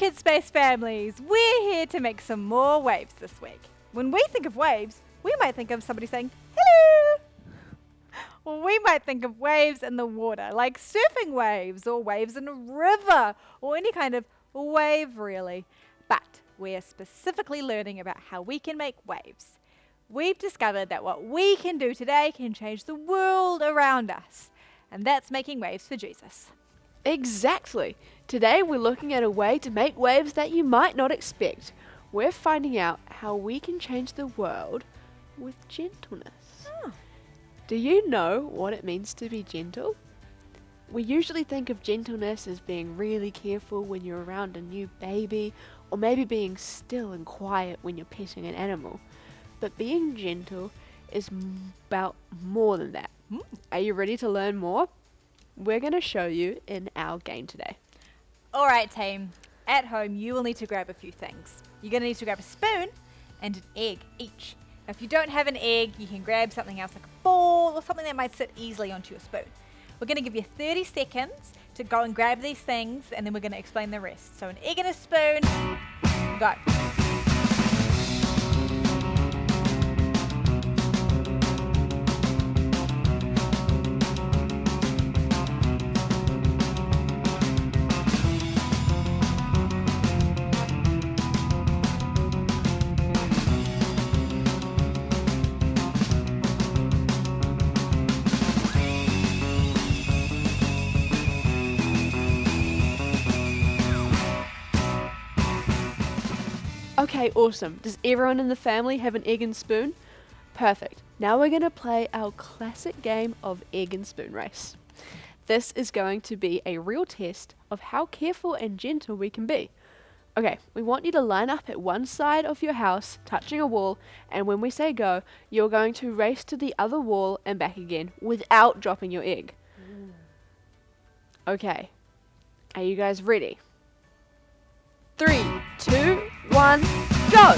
Kidspace families, we're here to make some more waves this week. When we think of waves, we might think of somebody saying, hello! Or we might think of waves in the water, like surfing waves, or waves in a river, or any kind of wave really. But we're specifically learning about how we can make waves. We've discovered that what we can do today can change the world around us, and that's making waves for Jesus. Exactly. Today we're looking at a way to make waves that you might not expect. We're finding out how we can change the world with gentleness. Do you know what it means to be gentle? We usually think of gentleness as being really careful when you're around a new baby, or maybe being still and quiet when you're petting an animal. But being gentle is about more than that. Are you ready to learn more? We're going to show you in our game today. All right, team. At home, you will need to grab a few things. You're going to need to grab a spoon and an egg each. Now, if you don't have an egg, you can grab something else like a ball or something that might sit easily onto your spoon. We're going to give you 30 seconds to go and grab these things, and then we're going to explain the rest. So an egg and a spoon, go. Okay, awesome. Does everyone in the family have an egg and spoon? Perfect. Now we're going to play our classic game of egg and spoon race. This is going to be a real test of how careful and gentle we can be. Okay, we want you to line up at one side of your house, touching a wall, and when we say go, you're going to race to the other wall and back again without dropping your egg. Okay, are you guys ready? 3, 2, 1, go!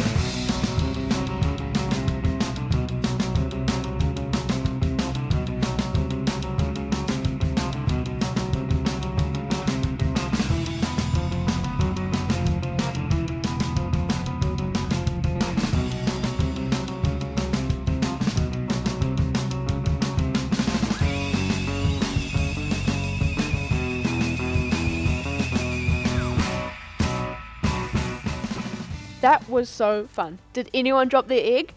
That was so fun. Did anyone drop their egg?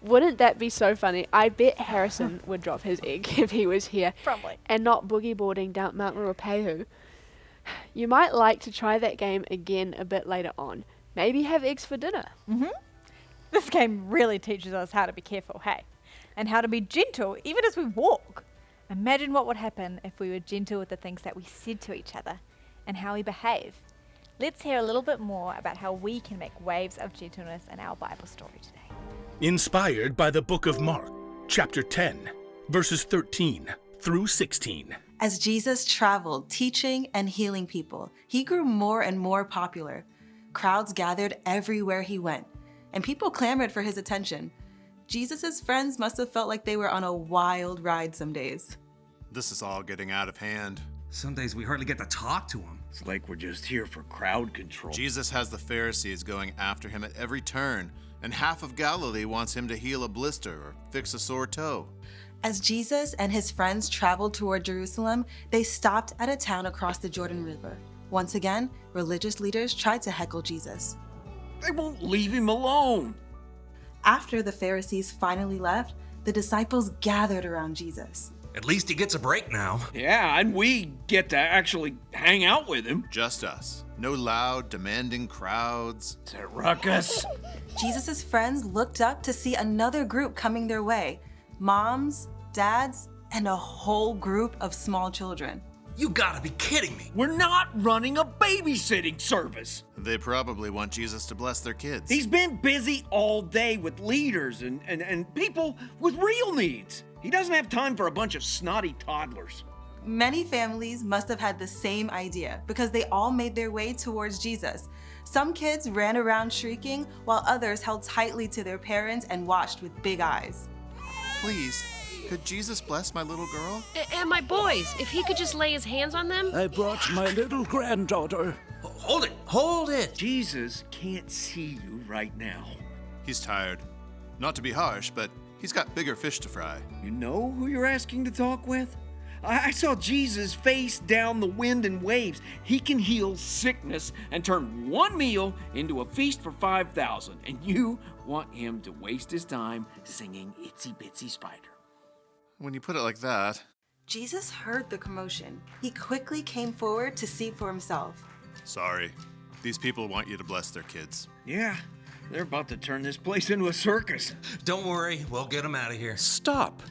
Wouldn't that be so funny? I bet Harrison would drop his egg if he was here. Probably. And not boogie boarding down Mount Ruapehu. You might like to try that game again a bit later on. Maybe have eggs for dinner. This game really teaches us how to be careful, hey? And how to be gentle even as we walk. Imagine what would happen if we were gentle with the things that we said to each other and how we behave. Let's hear a little bit more about how we can make waves of gentleness in our Bible story today. Inspired by the book of Mark, chapter 10, verses 13 through 16. As Jesus traveled, teaching and healing people, he grew more and more popular. Crowds gathered everywhere he went, and people clamored for his attention. Jesus' friends must have felt like they were on a wild ride some days. This is all getting out of hand. Some days we hardly get to talk to him. It's like we're just here for crowd control. Jesus has the Pharisees going after him at every turn, and half of Galilee wants him to heal a blister or fix a sore toe. As Jesus and his friends traveled toward Jerusalem, they stopped at a town across the Jordan River. Once again, religious leaders tried to heckle Jesus. They won't leave him alone. After the Pharisees finally left, the disciples gathered around Jesus. At least he gets a break now. Yeah, and we get to actually hang out with him. Just us. No loud, demanding crowds. It's a ruckus. Jesus' friends looked up to see another group coming their way. Moms, dads, and a whole group of small children. You gotta be kidding me. We're not running a babysitting service. They probably want Jesus to bless their kids. He's been busy all day with leaders and people with real needs. He doesn't have time for a bunch of snotty toddlers. Many families must have had the same idea because they all made their way towards Jesus. Some kids ran around shrieking while others held tightly to their parents and watched with big eyes. Please, could Jesus bless my little girl? And my boys, if he could just lay his hands on them. I brought my little granddaughter. Hold it. hold it! Jesus can't see you right now. He's tired. Not to be harsh, but he's got bigger fish to fry. You know who you're asking to talk with? I saw Jesus face down the wind and waves. He can heal sickness and turn one meal into a feast for 5,000. And you want him to waste his time singing Itsy Bitsy Spider. When you put it like that. Jesus heard the commotion. He quickly came forward to see for himself. Sorry. These people want you to bless their kids. Yeah, they're about to turn this place into a circus. Don't worry, we'll get him out of here. Stop.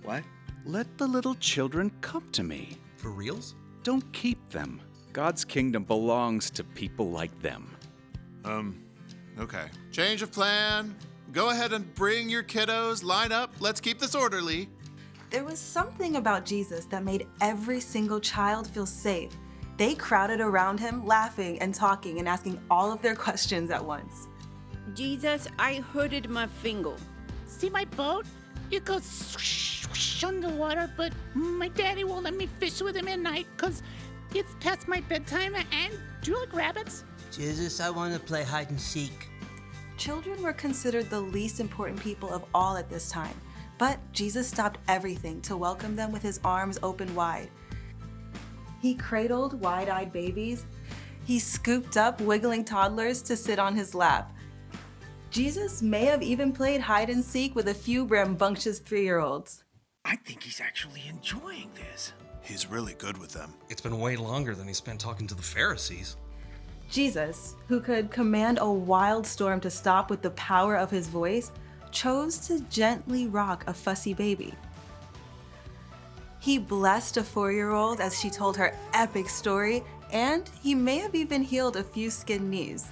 What? Let the little children come to me. For reals? Don't keep them. God's kingdom belongs to people like them. Okay. Change of plan. Go ahead and bring your kiddos. Line up. Let's keep this orderly. There was something about Jesus that made every single child feel safe. They crowded around him, laughing and talking and asking all of their questions at once. Jesus, I hurted my finger. See my boat? It goes swoosh, swoosh underwater, but my daddy won't let me fish with him at night because it's past my bedtime. And do you like rabbits? Jesus, I want to play hide and seek. Children were considered the least important people of all at this time, but Jesus stopped everything to welcome them with his arms open wide. He cradled wide-eyed babies. He scooped up wiggling toddlers to sit on his lap. Jesus may have even played hide and seek with a few rambunctious 3-year-olds. I think he's actually enjoying this. He's really good with them. It's been way longer than he spent talking to the Pharisees. Jesus, who could command a wild storm to stop with the power of his voice, chose to gently rock a fussy baby. He blessed a 4-year-old as she told her epic story, and he may have even healed a few skinned knees.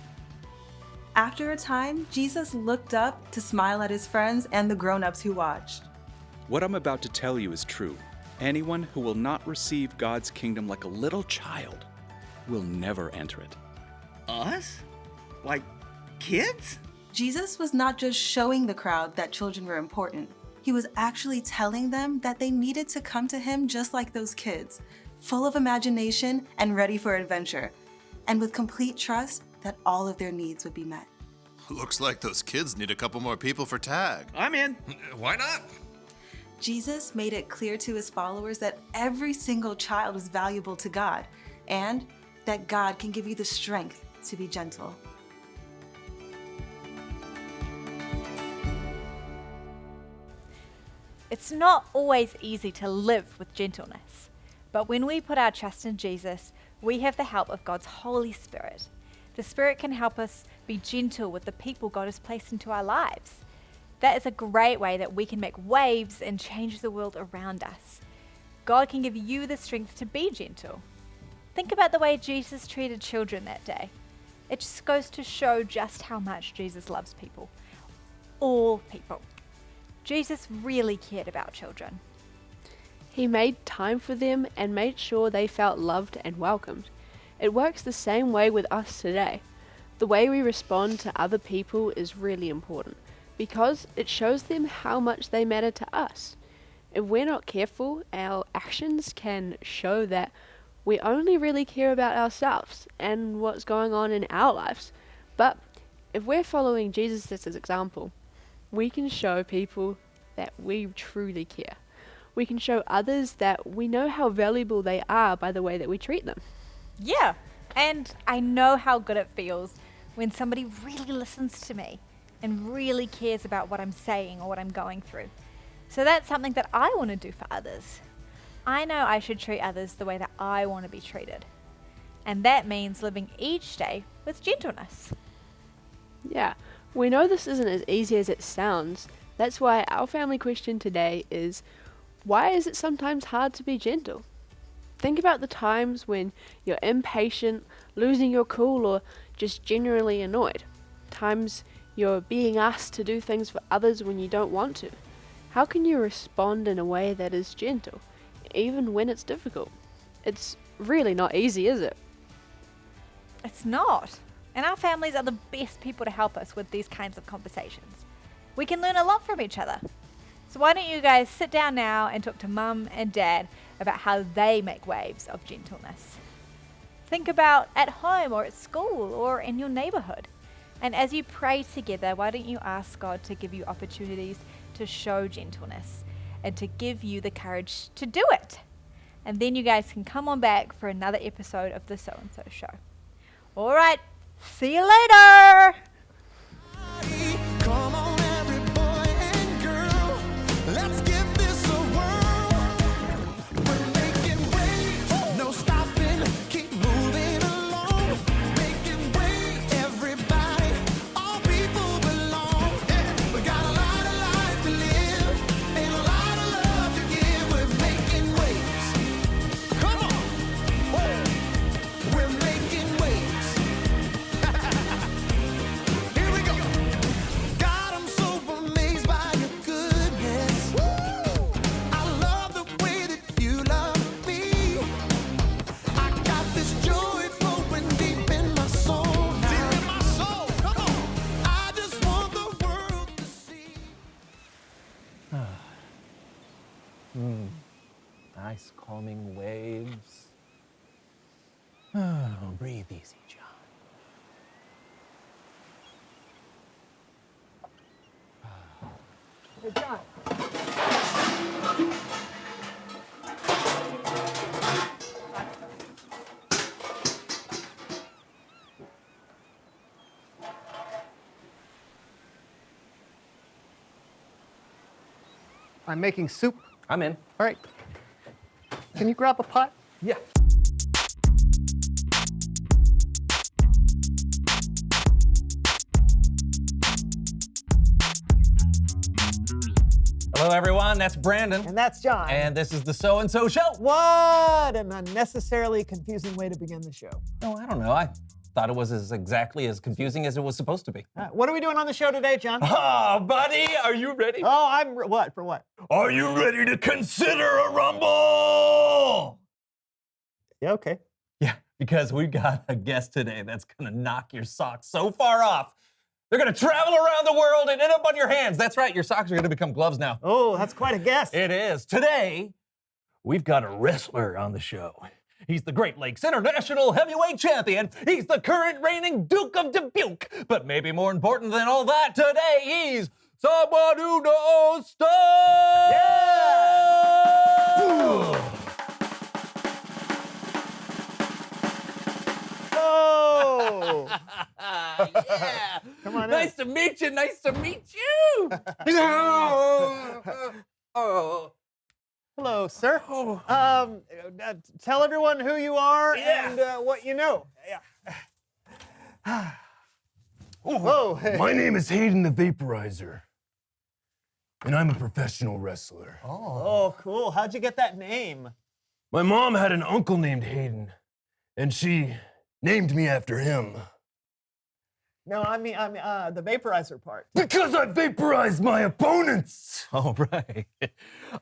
After a time, Jesus looked up to smile at his friends and the grown-ups who watched. What I'm about to tell you is true. Anyone who will not receive God's kingdom like a little child will never enter it. Us? Like kids? Jesus was not just showing the crowd that children were important. He was actually telling them that they needed to come to him just like those kids, full of imagination and ready for adventure, and with complete trust that all of their needs would be met. Looks like those kids need a couple more people for tag. I'm in. Why not? Jesus made it clear to his followers that every single child is valuable to God, and that God can give you the strength to be gentle. It's not always easy to live with gentleness, but when we put our trust in Jesus, we have the help of God's Holy Spirit. The Spirit can help us be gentle with the people God has placed into our lives. That is a great way that we can make waves and change the world around us. God can give you the strength to be gentle. Think about the way Jesus treated children that day. It just goes to show just how much Jesus loves people. All people. Jesus really cared about children. He made time for them and made sure they felt loved and welcomed. It works the same way with us today. The way we respond to other people is really important because it shows them how much they matter to us. If we're not careful, our actions can show that we only really care about ourselves and what's going on in our lives. But if we're following Jesus' example, we can show people that we truly care. We can show others that we know how valuable they are by the way that we treat them. Yeah, and I know how good it feels when somebody really listens to me and really cares about what I'm saying or what I'm going through. So that's something that I want to do for others. I know I should treat others the way that I want to be treated. And that means living each day with gentleness. Yeah, we know this isn't as easy as it sounds. That's why our family question today is, why is it sometimes hard to be gentle? Think about the times when you're impatient, losing your cool, or just generally annoyed. Times you're being asked to do things for others when you don't want to. How can you respond in a way that is gentle, even when it's difficult? It's really not easy, is it? It's not. And our families are the best people to help us with these kinds of conversations. We can learn a lot from each other. So why don't you guys sit down now and talk to Mum and Dad about how they make waves of gentleness. think about at home or at school or in your neighborhood. And as you pray together, why don't you ask God to give you opportunities to show gentleness and to give you the courage to do it? And then you guys can come on back for another episode of the So and So Show. All right, see you later. Come on, every boy and girl, let's give this a whirl. We're making waves, no stopping, keep moving along. Making waves, everybody, all people belong. Yeah, we got a lot of life to live and a lot of love to give. We're making waves. Come on, whoa. We're making waves. Here we go. God, I'm so amazed by your goodness. I love the way that you love me. I got this joy flowing deep in my soul now. Deep in my soul, come on. I just want the world to see. Nice calming waves. Oh, breathe easy, John. Hey, John. I'm making soup. I'm in. All right. Can you grab a pot? Yeah. Hello, everyone. That's Brandon. And that's John. And this is the So and So Show. What an unnecessarily confusing way to begin the show. Oh, I don't know. I thought it was exactly as confusing as it was supposed to be. What are we doing on the show today, John? Oh, buddy, are you ready? Oh, what? For what? Are you ready to consider a rumble? Yeah, okay. Yeah, because we've got a guest today that's gonna knock your socks so far off. They're gonna travel around the world and end up on your hands. That's right, your socks are gonna become gloves now. Oh, that's quite a guess. It is. Today, we've got a wrestler on the show. He's the Great Lakes International Heavyweight Champion. He's the current reigning Duke of Dubuque. But maybe more important than all that, today he's someone who knows stuff! Yeah! Oh! Yeah! Come on in. Nice to meet you, nice to meet you! Oh. Hello, sir. Tell everyone who you are Yeah. and what you know. Yeah. Whoa. My name is Hayden the Vaporizer, and I'm a professional wrestler. Oh, cool. How'd you get that name? My mom had an uncle named Hayden, and she named me after him. No, I mean the vaporizer part. Because I vaporize my opponents! All right.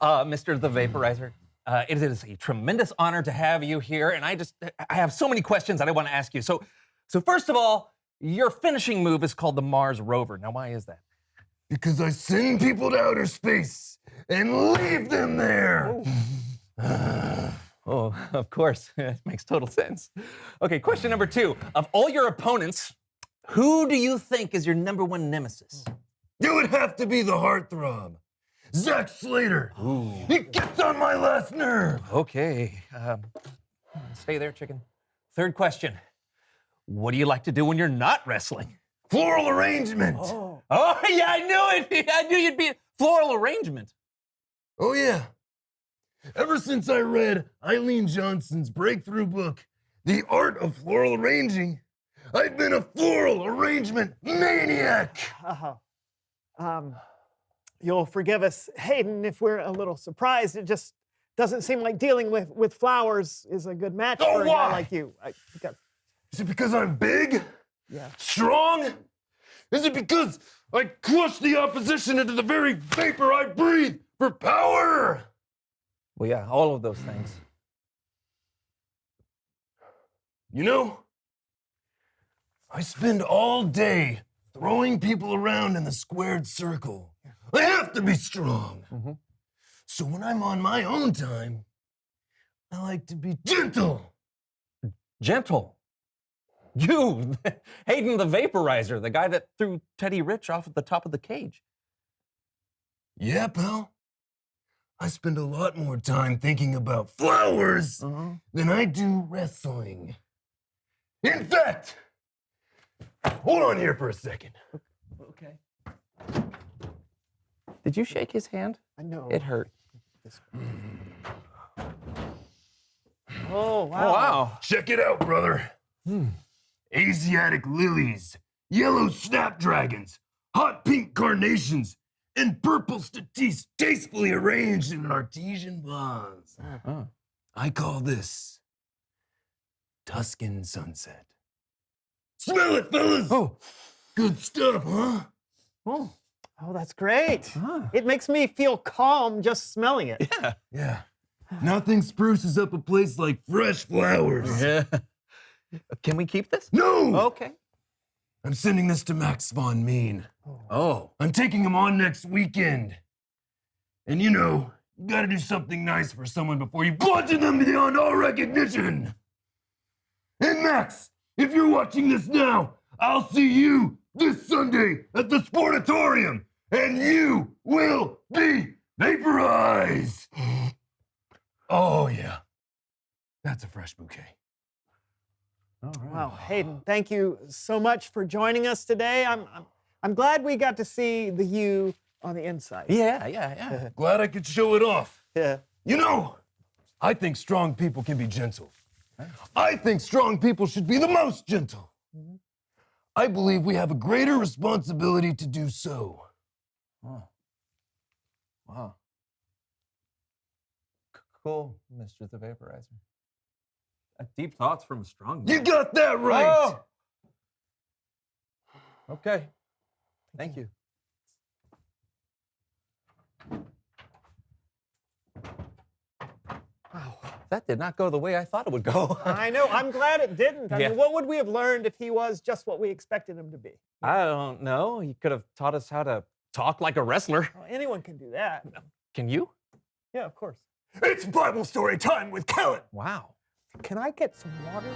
Mr. the Vaporizer, it is a tremendous honor to have you here, and I have so many questions that I want to ask you. So first of all, your finishing move is called the Mars Rover. Now, why is that? Because I send people to outer space and leave them there! Oh, of course. It makes total sense. Okay, question number 2. Of all your opponents, who do you think is your number one nemesis? You would have to be the heartthrob, Zack Slater. Ooh. He gets on my last nerve. Okay. Stay there, chicken. Third question. What do you like to do when you're not wrestling? Floral arrangement. Oh, yeah, I knew it. I knew you'd be floral arrangement. Oh, yeah. Ever since I read Eileen Johnson's breakthrough book, The Art of Floral Arranging, I've been a floral arrangement maniac. You'll forgive us, Hayden, if we're a little surprised. It just doesn't seem like dealing with flowers is a good match for a guy like you. Is it because I'm big? Yeah. Strong? Is it because I crush the opposition into the very vapor I breathe for power? Well, yeah, all of those things. You know, I spend all day throwing people around in the squared circle. I have to be strong. Mm-hmm. So when I'm on my own time, I like to be gentle. Gentle. You, Hayden the Vaporizer, the guy that threw Teddy Rich off at the top of the cage. Yeah, pal. I spend a lot more time thinking about flowers than I do wrestling. In fact, hold on here for a second. Okay. Did you shake his hand? I know. It hurt. Oh, wow. Oh, wow. Check it out, brother. Asiatic lilies, yellow snapdragons, hot pink carnations, and purple statice tastefully arranged in an artesian vase. I call this Tuscan sunset. Smell it, fellas! Oh. Good stuff, huh? Oh, that's great. It makes me feel calm just smelling it. Yeah. Nothing spruces up a place like fresh flowers. Yeah. Can we keep this? No! Okay. I'm sending this to Max Von Mean. Oh. I'm taking him on next weekend. And you know, you gotta do something nice for someone before you bludgeon them beyond all recognition. And Max, if you're watching this now, I'll see you this Sunday at the Sportatorium, and you will be vaporized. Oh yeah, that's a fresh bouquet. All right. Wow, Hayden, thank you so much for joining us today. I'm glad we got to see the you on the inside. Yeah. Glad I could show it off. Yeah. You know, I think strong people can be gentle. I think strong people should be the most gentle. I believe we have a greater responsibility to do so. Wow. Cool, Mr. the Vaporizer. Deep thoughts from a strong man. You got that right! Oh! Okay. Thank you. Wow. That did not go the way I thought it would go. I know. I'm glad it didn't. I Yeah. mean, what would we have learned if he was just what we expected him to be? I don't know. He could have taught us how to talk like a wrestler. Well, anyone can do that. Can you? Yeah, of course. It's Bible story time with Kellen. Wow. Can I get some water?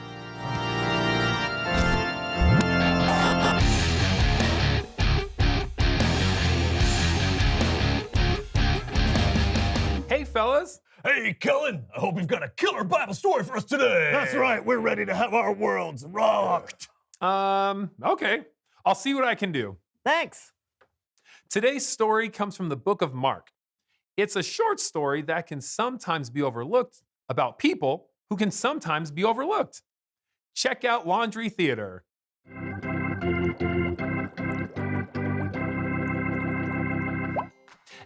Hey, fellas. Hey, Kellen, I hope you've got a killer Bible story for us today. That's right, we're ready to have our worlds rocked. Okay. I'll see what I can do. Thanks. Today's story comes from the book of Mark. It's a short story that can sometimes be overlooked about people who can sometimes be overlooked. Check out Laundry Theater.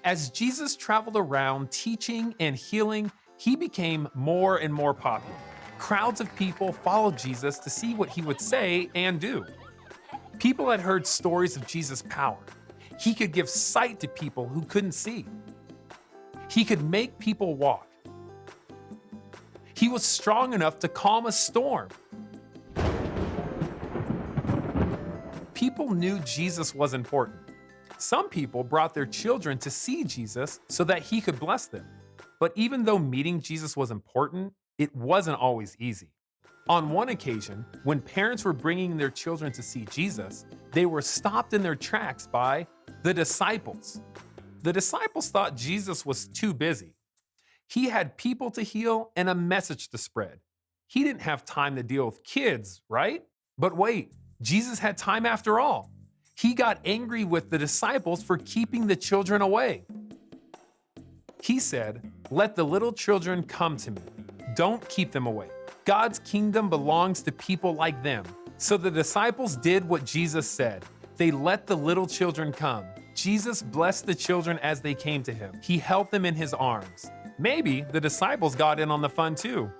As Jesus traveled around teaching and healing, he became more and more popular. Crowds of people followed Jesus to see what he would say and do. People had heard stories of Jesus' power. He could give sight to people who couldn't see. He could make people walk. He was strong enough to calm a storm. People knew Jesus was important. Some people brought their children to see Jesus so that he could bless them. But even though meeting Jesus was important, it wasn't always easy. On one occasion, when parents were bringing their children to see Jesus, they were stopped in their tracks by the disciples. The disciples thought Jesus was too busy. He had people to heal and a message to spread. He didn't have time to deal with kids, right? But wait, Jesus had time after all. He got angry with the disciples for keeping the children away. He said, "Let the little children come to me. Don't keep them away. God's kingdom belongs to people like them." So the disciples did what Jesus said. They let the little children come. Jesus blessed the children as they came to him. He held them in his arms. Maybe the disciples got in on the fun too.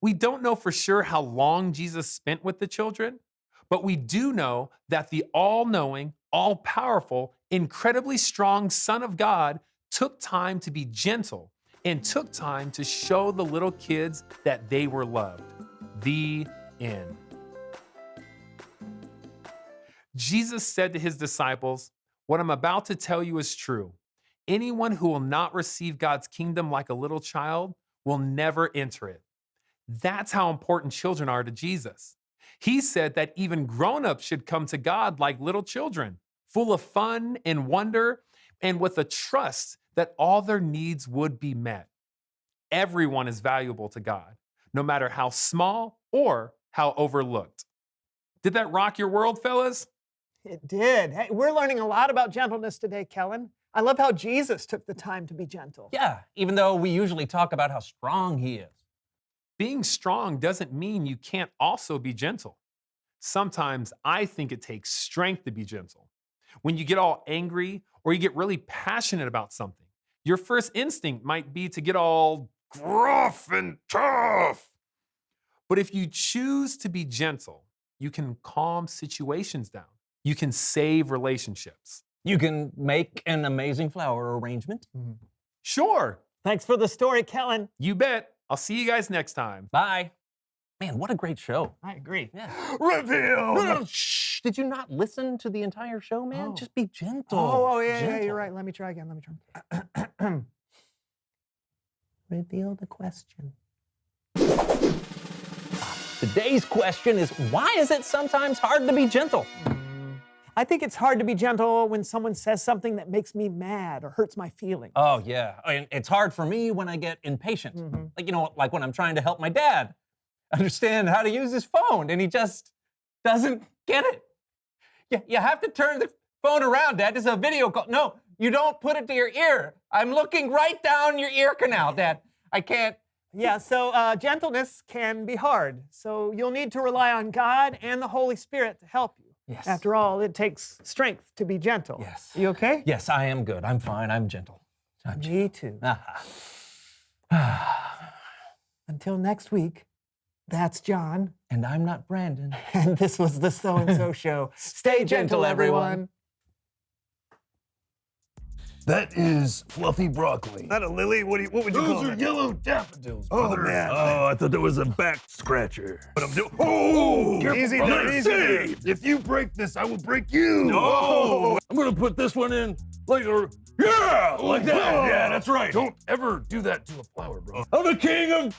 We don't know for sure how long Jesus spent with the children, but we do know that the all-knowing, all-powerful, incredibly strong Son of God took time to be gentle and took time to show the little kids that they were loved. The end. Jesus said to his disciples, "What I'm about to tell you is true. Anyone who will not receive God's kingdom like a little child will never enter it." That's how important children are to Jesus. He said that even grown-ups should come to God like little children, full of fun and wonder, and with a trust that all their needs would be met. Everyone is valuable to God, no matter how small or how overlooked. Did that rock your world, fellas? It did. Hey, we're learning a lot about gentleness today, Kellen. I love how Jesus took the time to be gentle. Yeah, even though we usually talk about how strong he is. Being strong doesn't mean you can't also be gentle. Sometimes I think it takes strength to be gentle. When you get all angry or you get really passionate about something, your first instinct might be to get all gruff and tough. But if you choose to be gentle, you can calm situations down. You can save relationships. You can make an amazing flower arrangement. Sure. Thanks for the story, Kellen. You bet. I'll see you guys next time. Bye. Man, what a great show. I agree. Yeah. Reveal! No, shh. Did you not listen to the entire show, man? Oh. Just be gentle. Yeah, Gentle. you're right. Let me try again. Reveal the question. Today's question is, why is it sometimes hard to be gentle? I think it's hard to be gentle when someone says something that makes me mad or hurts my feelings. Oh, yeah. And it's hard for me when I get impatient. Like when I'm trying to help my dad understand how to use his phone and he just doesn't get it. You have to turn the phone around, Dad. This is a video call. No, you don't put it to your ear. I'm looking right down your ear canal, Dad. I can't. Yeah, so gentleness can be hard. So you'll need to rely on God and the Holy Spirit to help you. Yes. After all, it takes strength to be gentle. Yes. You okay? Yes, I am good. I'm fine. I'm gentle. Me too. Until next week, that's John. And I'm not Brandon. And this was the So-and-So Show. Stay gentle, everyone. That is fluffy broccoli. Not a lily? What would you call Those are that? yellow daffodils, Oh, brother. man. Oh, I thought that was a back scratcher. But I'm doing. Oh, careful, Easy brother. there, easy there. If you break this, I will break you. Oh. I'm gonna put this one in like a like that. Oh. Yeah, that's right. Don't ever do that to a flower, bro. I'm the king of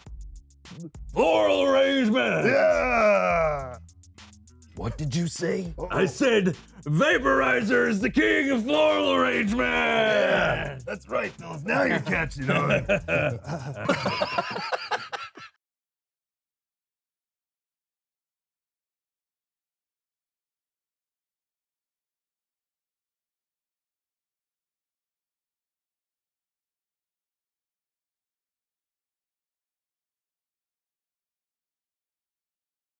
floral arrangement. Yeah. What did you say? I said Vaporizer is the king of floral arrangement. Yeah, that's right, Phyllis. Now you're catching on.